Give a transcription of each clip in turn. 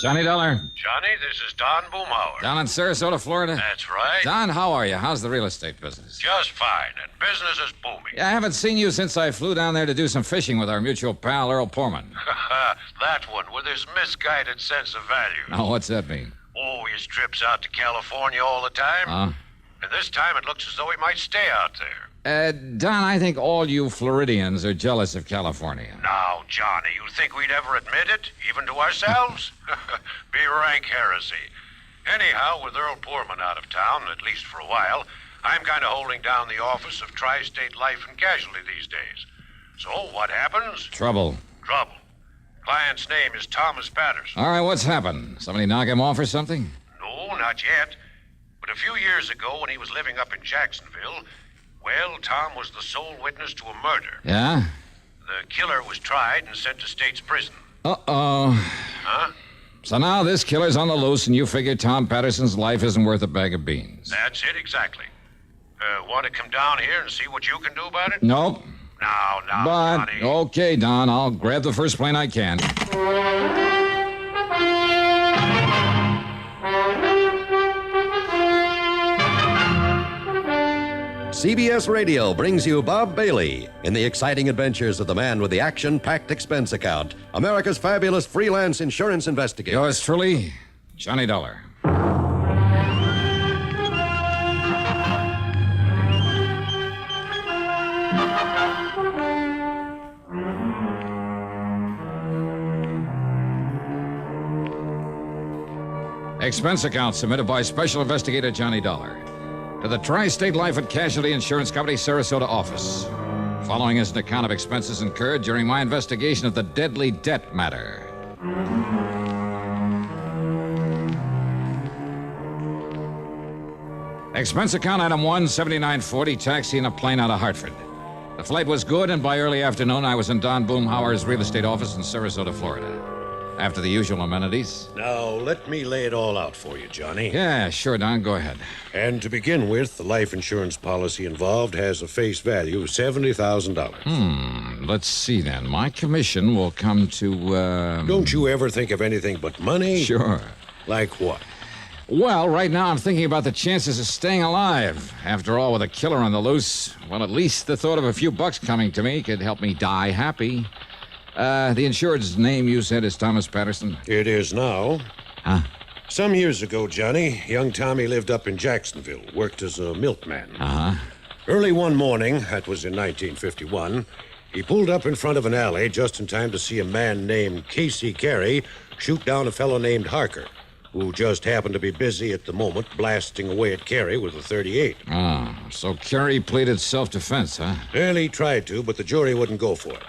Johnny Dollar. Johnny, this is Don Boomhauer. Down in Sarasota, Florida. That's right. Don, how are you? How's the real estate business? Just fine, and business is booming. Yeah, I haven't seen you since I flew down there to do some fishing with our mutual pal, Earl Poorman. That one with his misguided sense of value. Now, what's that mean? Oh, his trips out to California all the time. Huh? And this time it looks as though he might stay out there. Don, I think all you Floridians are jealous of California. Now, Johnny, you think we'd ever admit it, even to ourselves? Be rank heresy. Anyhow, with Earl Poorman out of town, at least for a while, I'm kind of holding down the office of Tri-State Life and Casualty these days. So what happens? Trouble. Trouble. Client's name is Thomas Patterson. All right, what's happened? Somebody knock him off or something? No, not yet. But a few years ago, when he was living up in Jacksonville, well, Tom was the sole witness to a murder. Yeah? The killer was tried and sent to state's prison. Uh-oh. Huh? So now this killer's on the loose, and you figure Tom Patterson's life isn't worth a bag of beans. That's it, exactly. Want to come down here and see what you can do about it? Nope. Now, But, Johnny. okay, Don, I'll grab the first plane I can. CBS Radio brings you Bob Bailey in the exciting adventures of the man with the action-packed expense account, America's fabulous freelance insurance investigator. Yours truly, Johnny Dollar. Expense account submitted by Special Investigator Johnny Dollar to the Tri-State Life and Casualty Insurance Company, Sarasota office. Following is an account of expenses incurred during my investigation of the deadly debt matter. Expense account item 17940, taxi in a plane out of Hartford. The flight was good, and by early afternoon, I was in Don Boomhauer's real estate office in Sarasota, Florida. After the usual amenities. Now, let me lay it all out for you, Johnny. Yeah, sure, Don. Go ahead. And to begin with, the life insurance policy involved has a face value of $70,000. Let's see, then. My commission will come to, Don't you ever think of anything but money? Sure. Like what? Well, right now I'm thinking about the chances of staying alive. After all, with a killer on the loose, well, at least the thought of a few bucks coming to me could help me die happy. The insured's name you said is Thomas Patterson? It is now. Huh? Some years ago, Johnny, young Tommy lived up in Jacksonville, worked as a milkman. Uh-huh. Early one morning, that was in 1951, he pulled up in front of an alley just in time to see a man named Casey Carey shoot down a fellow named Harker, who just happened to be busy at the moment blasting away at Carey with a .38. Oh, so Carey pleaded self-defense, huh? Well, he tried to, but the jury wouldn't go for it.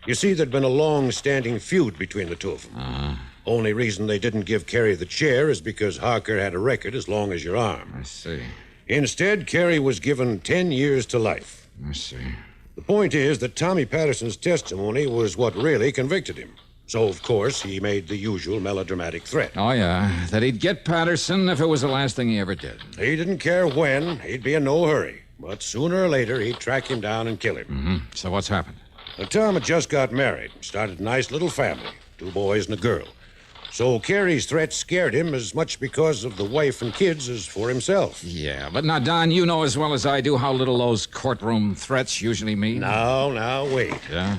You see, there'd been a long-standing feud between the two of them. Only reason they didn't give Carey the chair is because Harker had a record as long as your arm. I see. Instead, Carey was given 10 years to life. I see. The point is that Tommy Patterson's testimony was what really convicted him. So, of course, he made the usual melodramatic threat. Oh, yeah. That he'd get Patterson if it was the last thing he ever did. He didn't care when. He'd be in no hurry. But sooner or later, he'd track him down and kill him. Mm-hmm. So what's happened? Now, Tom had just got married, started a nice little family, 2 boys and a girl. So Carey's threat scared him as much because of the wife and kids as for himself. Yeah, but now, Don, you know as well as I do how little those courtroom threats usually mean. Now, wait. Yeah?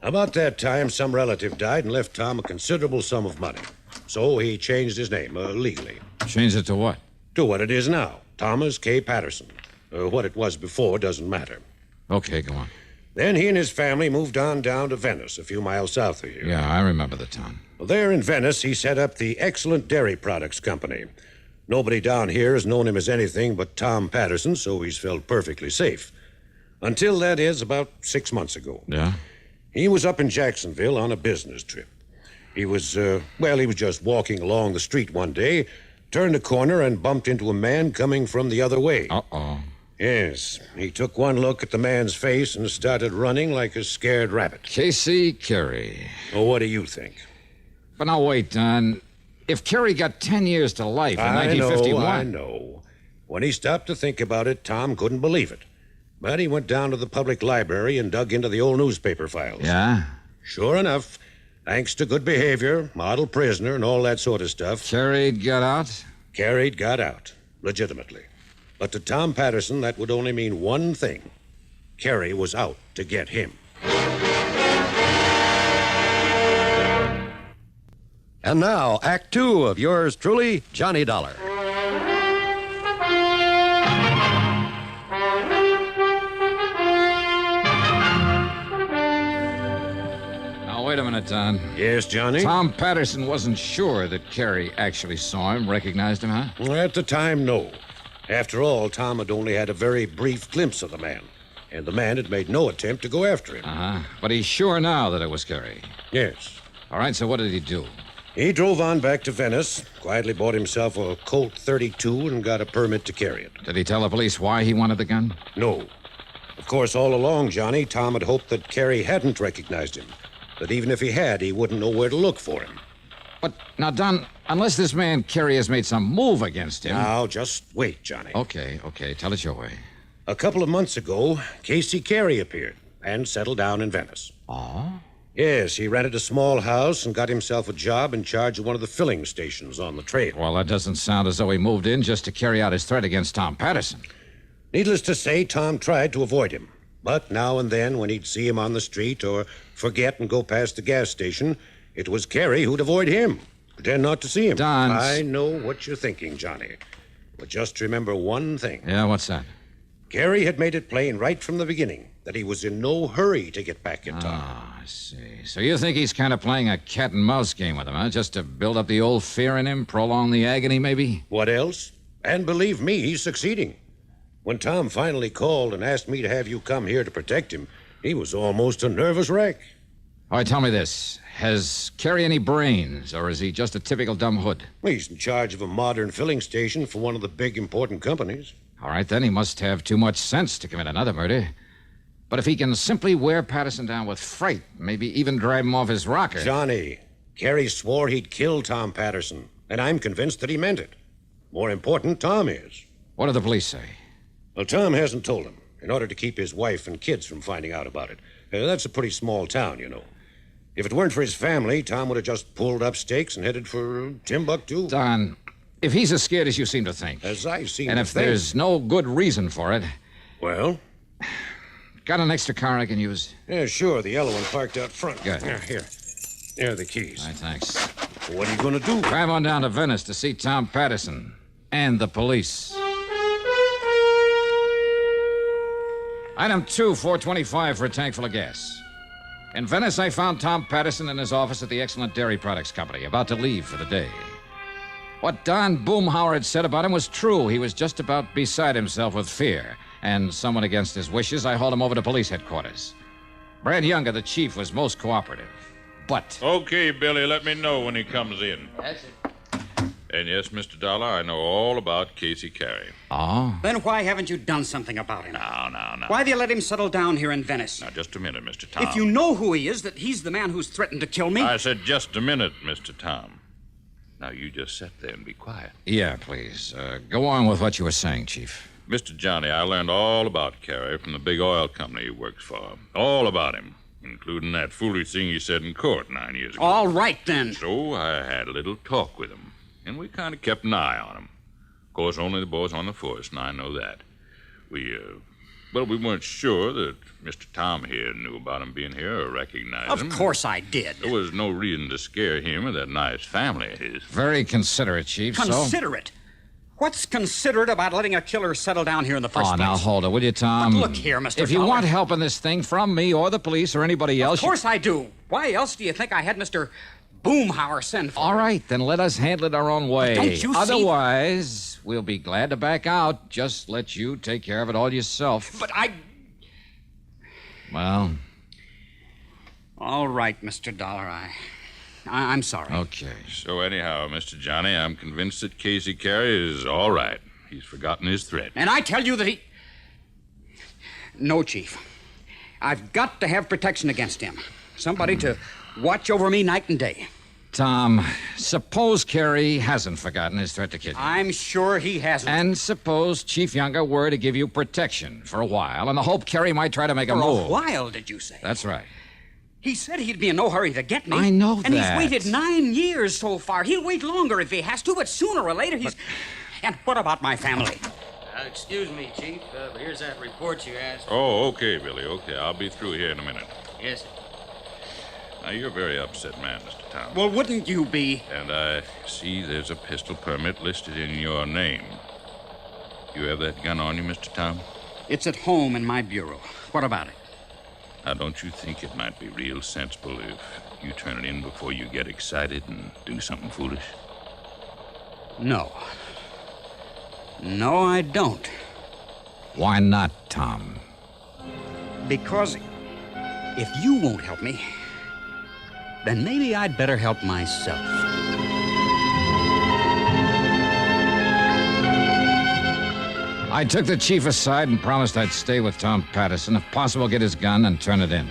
About that time, some relative died and left Tom a considerable sum of money. So he changed his name, legally. Changed it to what? To what it is now, Thomas K. Patterson. What it was before doesn't matter. Okay, go on. Then he and his family moved on down to Venice, a few miles south of here. Yeah, I remember the town. Well, there in Venice, he set up the Excellent Dairy Products Company. Nobody down here has known him as anything but Tom Patterson, so he's felt perfectly safe. Until, that is, about 6 months ago. Yeah? He was up in Jacksonville on a business trip. He was just walking along the street one day, turned a corner and bumped into a man coming from the other way. Uh-oh. Yes, he took one look at the man's face and started running like a scared rabbit. Casey Carey. Well, what do you think? But now, wait, Don. If Carey got 10 years to life in 1951... I know. When he stopped to think about it, Tom couldn't believe it. But he went down to the public library and dug into the old newspaper files. Yeah? Sure enough, Thanks to good behavior, model prisoner, and all that sort of stuff, Carey got out? Carey got out, legitimately. But to Tom Patterson, that would only mean one thing. Carey was out to get him. And now, Act Two of yours truly, Johnny Dollar. Now, wait a minute, Don. Yes, Johnny? Tom Patterson wasn't sure that Carey actually saw him, recognized him, huh? At the time, no. After all, Tom had only had a very brief glimpse of the man, and the man had made no attempt to go after him. Uh-huh. But he's sure now that it was Carey. Yes. All right, so what did he do? He drove on back to Venice, quietly bought himself a Colt 32 and got a permit to carry it. Did he tell the police why he wanted the gun? No. Of course, all along, Johnny, Tom had hoped that Carey hadn't recognized him. That even if he had, he wouldn't know where to look for him. But, now, Don, unless this man Carey has made some move against him... Now, just wait, Johnny. Okay, tell it your way. A couple of months ago, Casey Carey appeared and settled down in Venice. Oh? Yes, he rented a small house and got himself a job in charge of one of the filling stations on the trail. Well, that doesn't sound as though he moved in just to carry out his threat against Tom Patterson. Needless to say, Tom tried to avoid him. But now and then, when he'd see him on the street or forget and go past the gas station, it was Carey who'd avoid him. Pretend not to see him. Don... I know what you're thinking, Johnny. But just remember one thing. Yeah, what's that? Carey had made it plain right from the beginning that he was in no hurry to get back at Tom. Ah, I see. So you think he's kind of playing a cat and mouse game with him, huh? Just to build up the old fear in him, prolong the agony, maybe? What else? And believe me, he's succeeding. When Tom finally called and asked me to have you come here to protect him, he was almost a nervous wreck. All right, tell me this. Has Carey any brains, or is he just a typical dumb hood? He's in charge of a modern filling station for one of the big important companies. All right, then he must have too much sense to commit another murder. But if he can simply wear Patterson down with fright, maybe even drive him off his rocker... Johnny, Carey swore he'd kill Tom Patterson, and I'm convinced that he meant it. More important, Tom is. What do the police say? Well, Tom hasn't told him, in order to keep his wife and kids from finding out about it. That's a pretty small town, you know. If it weren't for his family, Tom would have just pulled up stakes and headed for Timbuktu. Don, if he's as scared as you seem to think... As I seem and to if think... there's no good reason for it... Well? Got an extra car I can use? Yeah, sure. The yellow one parked out front. Good. Here. There are the keys. All right, thanks. What are you going to do? Drive on down to Venice to see Tom Patterson and the police. Item 2, $4.25 for a tank full of gas. In Venice, I found Tom Patterson in his office at the Excellent Dairy Products Company, about to leave for the day. What Don Boomhauer had said about him was true. He was just about beside himself with fear. And someone against his wishes, I hauled him over to police headquarters. Brad Younger, the chief, was most cooperative. But... Okay, Billy, let me know when he comes in. That's it. And yes, Mr. Dollar, I know all about Casey Carey. Oh? Then why haven't you done something about him? Now. Why do you let him settle down here in Venice? Now, just a minute, Mr. Tom. If you know who he is, that he's the man who's threatened to kill me... I said just a minute, Mr. Tom. Now, you just sit there and be quiet. Yeah, please. Go on with what you were saying, Chief. Mr. Johnny, I learned all about Carey from the big oil company he works for. All about him, including that foolish thing he said in court 9 years ago. All right, then. So I had a little talk with him, and we kind of kept an eye on him. Of course, only the boys on the force, and I know that. We weren't sure that Mr. Tom here knew about him being here or recognized him. Of course I did. There was no reason to scare him or that nice family of his. Very considerate, Chief. Considerate? What's considerate about letting a killer settle down here in the first place? Now, hold it, will you, Tom? But look here, Mr. If you Dollar. want help in this thing from me or the police or anybody else... Of course I do. Why else do you think I had Mr. Boomhauer send for All me? right, then let us handle it our own way. But don't you see- Otherwise, we'll be glad to back out. Just let you take care of it all yourself. But Well, all right, Mr. Dollar, I'm sorry. okay. So anyhow, Mr. Johnny, I'm convinced that Casey Carey is all right. He's forgotten his threat. And I tell you that he... No, Chief. I've got to have protection against him. Somebody to watch over me night and day. Tom, suppose Carey hasn't forgotten his threat to kill you. I'm sure he hasn't. And suppose Chief Younger were to give you protection for a while, in the hope Carey might try to make a For move. a while, did you say? That's right. He said he'd be in no hurry to get me. I know and that. he's waited 9 years so far. He'll wait longer if he has to, but sooner or later he's... And what about my family? Excuse me, Chief, but here's that report you asked. Oh, okay, Billy, okay. I'll be through here in a minute. Yes, sir. Now, you're a very upset man, Mr. Tom. Well, wouldn't you be? And I see there's a pistol permit listed in your name. You have that gun on you, Mr. Tom? It's at home in my bureau. What about it? Now, don't you think it might be real sensible if you turn it in before you get excited and do something foolish? No. No, I don't. Why not, Tom? Because if you won't help me, then maybe I'd better help myself. I took the chief aside and promised I'd stay with Tom Patterson, if possible get his gun and turn it in.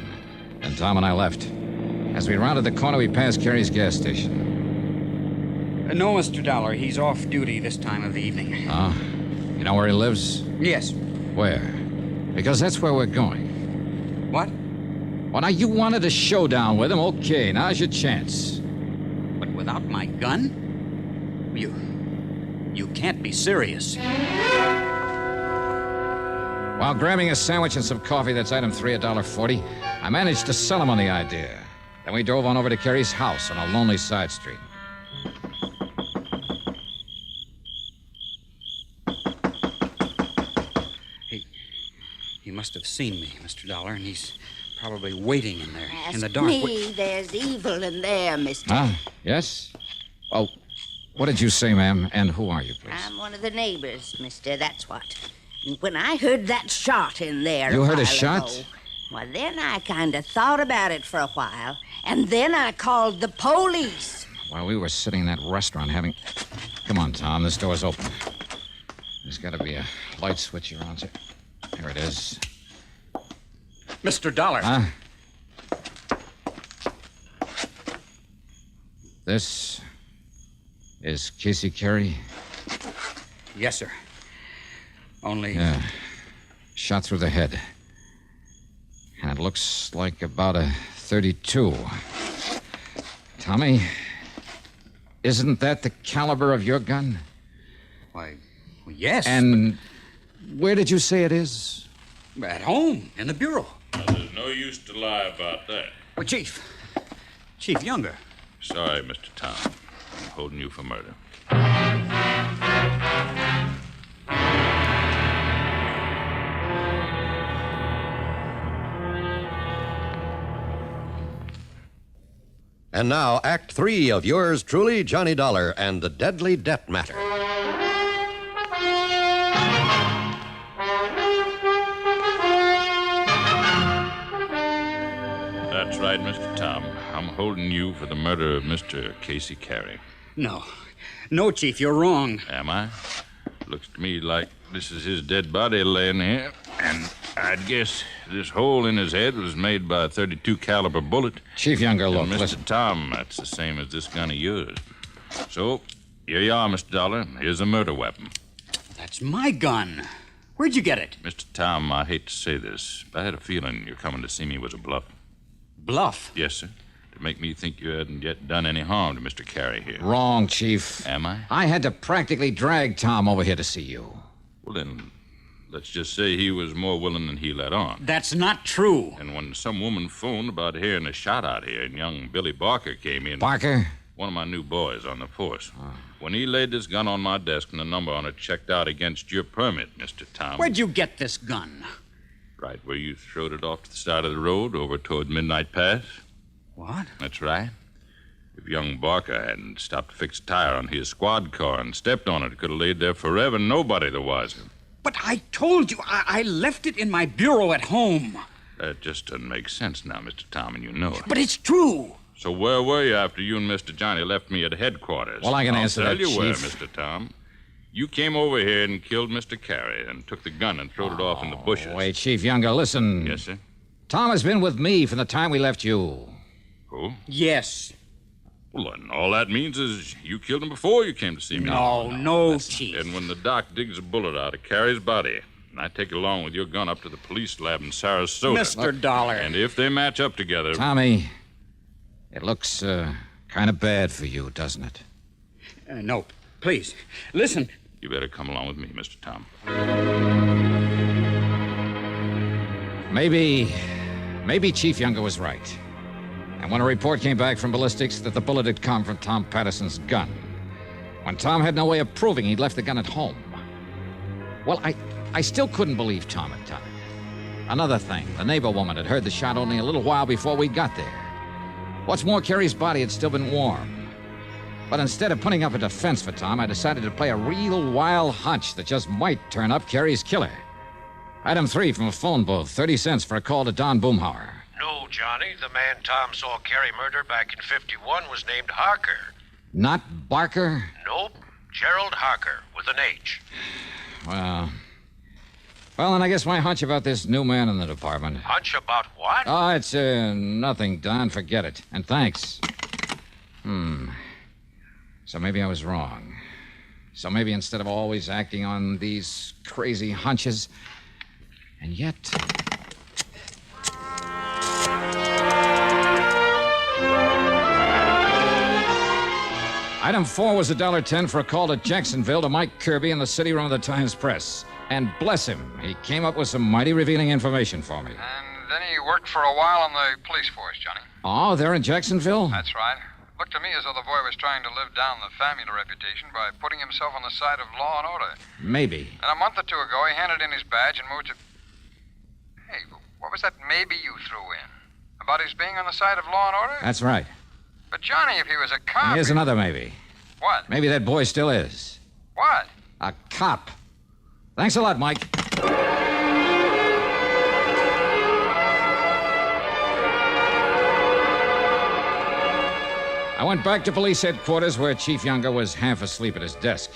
Then Tom and I left. As we rounded the corner, we passed Carey's gas station. No, Mr. Dollar. He's off duty this time of the evening. Oh? You know where he lives? Yes. Where? Because that's where we're going. What? Well, now, you wanted a showdown with him. Okay, now's your chance. But without my gun? You can't be serious. While grabbing a sandwich and some coffee, that's item 3, $1.40, I managed to sell him on the idea. Then we drove on over to Carey's house on a lonely side street. He must have seen me, Mr. Dollar, and he's probably waiting in there in the Ask dark. me, there's evil in there, mister. Huh? Yes? Oh, what did you say, ma'am? And who are you, please? I'm one of the neighbors, mister, that's what. And when I heard that shot in there You heard a while shot? ago, well, then I kind of thought about it for a while, and then I called the police. While we were sitting in that restaurant having... Come on, Tom, this door's open. There's got to be a light switch here on it. Here it is. Mr. Dollar. Huh? This is Casey Carey? Yes, sir. Only... Yeah. Shot through the head. And it looks like about a 32. Tommy, isn't that the caliber of your gun? Why, yes. And where did you say it is? At home, in the bureau. Now, there's no use to lie about that. Well, Chief Younger. Sorry, Mr. Tom. I'm holding you for murder. And now, Act 3 of yours truly, Johnny Dollar and the Deadly Debt Matter. That's right, Mr. Tom. I'm holding you for the murder of Mr. Casey Carey. No, Chief, you're wrong. Am I? Looks to me like this is his dead body laying here, and I'd guess this hole in his head was made by a 32 caliber bullet. Chief Younger, look, And Mr. listen. Tom, that's the same as this gun of yours. So, here you are, Mr. Dollar. Here's a murder weapon. That's my gun. Where'd you get it? Mr. Tom, I hate to say this, but I had a feeling your coming to see me was a bluff. Bluff. Yes, sir. To make me think you hadn't yet done any harm to Mr. Carey here. Wrong, Chief. Am I? I had to practically drag Tom over here to see you. Well, then, let's just say he was more willing than he let on. That's not true. And when some woman phoned about hearing a shot out here and young Billy Barker came in... Barker? One of my new boys on the force. When he laid this gun on my desk and the number on it checked out against your permit, Mr. Tom... Where'd you get this gun? Right where you throwed it off to the side of the road over toward Midnight Pass. What? That's right. If young Barker hadn't stopped to fix a tire on his squad car and stepped on it, it could have laid there forever, nobody the wiser. But I told you, I left it in my bureau at home. That just doesn't make sense now, Mr. Tom, and you know it. But it's true. So where were you after you and Mr. Johnny left me at headquarters? Well, I can answer I'll that, tell you where, Chief. Mr. Tom. You came over here and killed Mr. Carey and took the gun and throwed it off in the bushes. Wait, Chief Younger, listen. Yes, sir? Tom has been with me from the time we left you. Who? Yes. Well, then all that means is you killed him before you came to see me. No, Chief. And when the doc digs a bullet out of Carey's body, And I take it along with your gun up to the police lab in Sarasota. Mr. Dollar. And if they match up together... Tommy, it looks kind of bad for you, doesn't it? No, please. Listen. You better come along with me, Mr. Tom. Maybe Chief Younger was right. And when a report came back from ballistics that the bullet had come from Tom Patterson's gun, when Tom had no way of proving he'd left the gun at home. Well, I still couldn't believe Tom had done it. Another thing, the neighbor woman had heard the shot only a little while before we got there. What's more, Carrie's body had still been warm. But instead of putting up a defense for Tom, I decided to play a real wild hunch that just might turn up Carrie's killer. Item 3 from a phone booth, 30 cents for a call to Don Boomhauer. No, Johnny. The man Tom saw Carrie murder back in 51 was named Harker. Not Barker? Nope. Gerald Harker, with an H. Well, then I guess my hunch about this new man in the department. Hunch about what? Oh, it's nothing, Don. Forget it. And thanks. So maybe I was wrong. So maybe instead of always acting on these crazy hunches, and yet... Item 4 was $1.10 for a call to Jacksonville to Mike Kirby in the city room of the Times-Press. And bless him, he came up with some mighty revealing information for me. And then he worked for a while on the police force, Johnny. Oh, they're in Jacksonville? That's right. Looked to me as though the boy was trying to live down the family reputation by putting himself on the side of law and order. Maybe. And a month or two ago, he handed in his badge and moved to... Hey, what was that maybe you threw in? About his being on the side of law and order? That's right. But, Johnny, if he was a cop... Here's another maybe. What? Maybe that boy still is. What? A cop. Thanks a lot, Mike. I went back to police headquarters where Chief Younger was half asleep at his desk.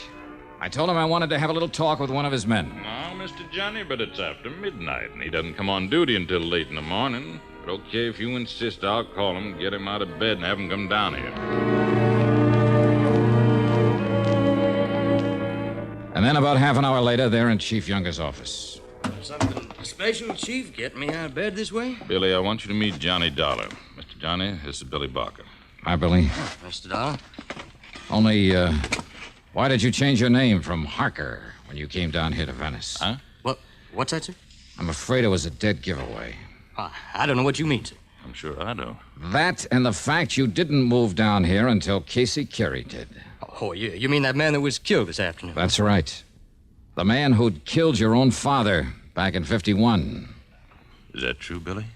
I told him I wanted to have a little talk with one of his men. No, Mr. Johnny, but it's after midnight, and he doesn't come on duty until late in the morning. But okay, if you insist, I'll call him, get him out of bed, and have him come down here. And then about half an hour later, they're in Chief Younger's office. Something special, Chief, getting me out of bed this way? Billy, I want you to meet Johnny Dollar. Mr. Johnny, this is Billy Barker. Hi, Billy. Mr. Dollar. Only, why did you change your name from Harker when you came down here to Venice? Huh? What's that, sir? I'm afraid it was a dead giveaway. I don't know what you mean, sir. I'm sure I do. That and the fact you didn't move down here until Casey Carey did. Oh, you mean that man that was killed this afternoon? That's right. The man who'd killed your own father back in 51. Is that true, Billy?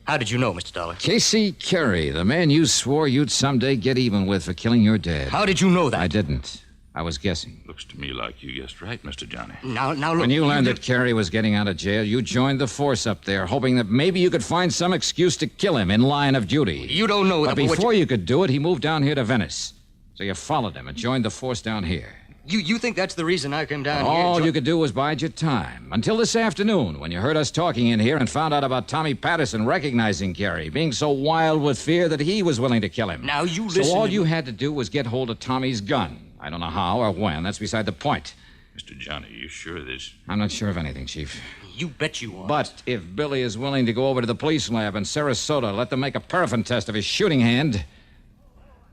How did you know, Mr. Dollar? Casey Carey, the man you swore you'd someday get even with for killing your dad. How did you know that? I didn't. I was guessing. Looks to me like you guessed right, Mr. Johnny. Now, look. When you learned that Carey was getting out of jail, you joined the force up there, hoping that maybe you could find some excuse to kill him in line of duty. You don't know But that. before you could do it, he moved down here to Venice. So you followed him and joined the force down here. You think that's the reason I came down here? All you could do was bide your time. Until this afternoon, when you heard us talking in here and found out about Tommy Patterson recognizing Carey, being so wild with fear that he was willing to kill him. Now, you listen So all to me. you had to do was get hold of Tommy's gun. I don't know how or when. That's beside the point. Mr. Johnny, you sure this? I'm not sure of anything, Chief. You bet you are. But if Billy is willing to go over to the police lab in Sarasota, let them make a paraffin test of his shooting hand.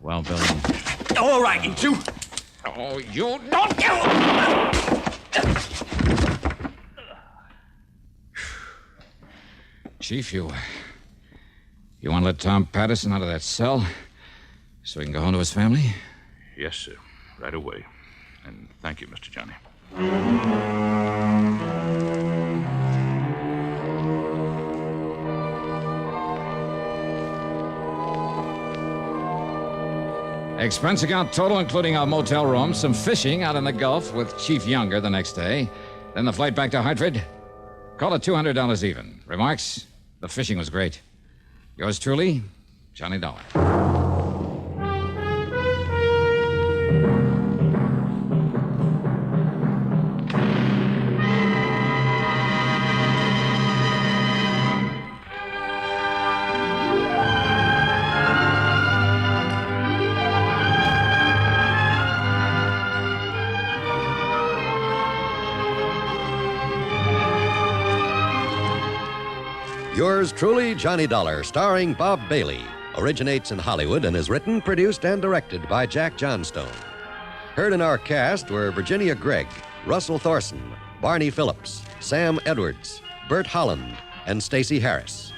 Well, Billy. All right, you two. Oh, you don't kill him! Chief, you want to let Tom Patterson out of that cell so he can go home to his family? Yes, sir. Right away. And thank you, Mr. Johnny. Expense account total, including our motel room, some fishing out in the Gulf with Chief Younger the next day, then the flight back to Hartford. Call it $200 even. Remarks? The fishing was great. Yours truly, Johnny Dollar. Yours truly, Johnny Dollar, starring Bob Bailey. Originates in Hollywood and is written, produced, and directed by Jack Johnstone. Heard in our cast were Virginia Gregg, Russell Thorson, Barney Phillips, Sam Edwards, Bert Holland, and Stacey Harris.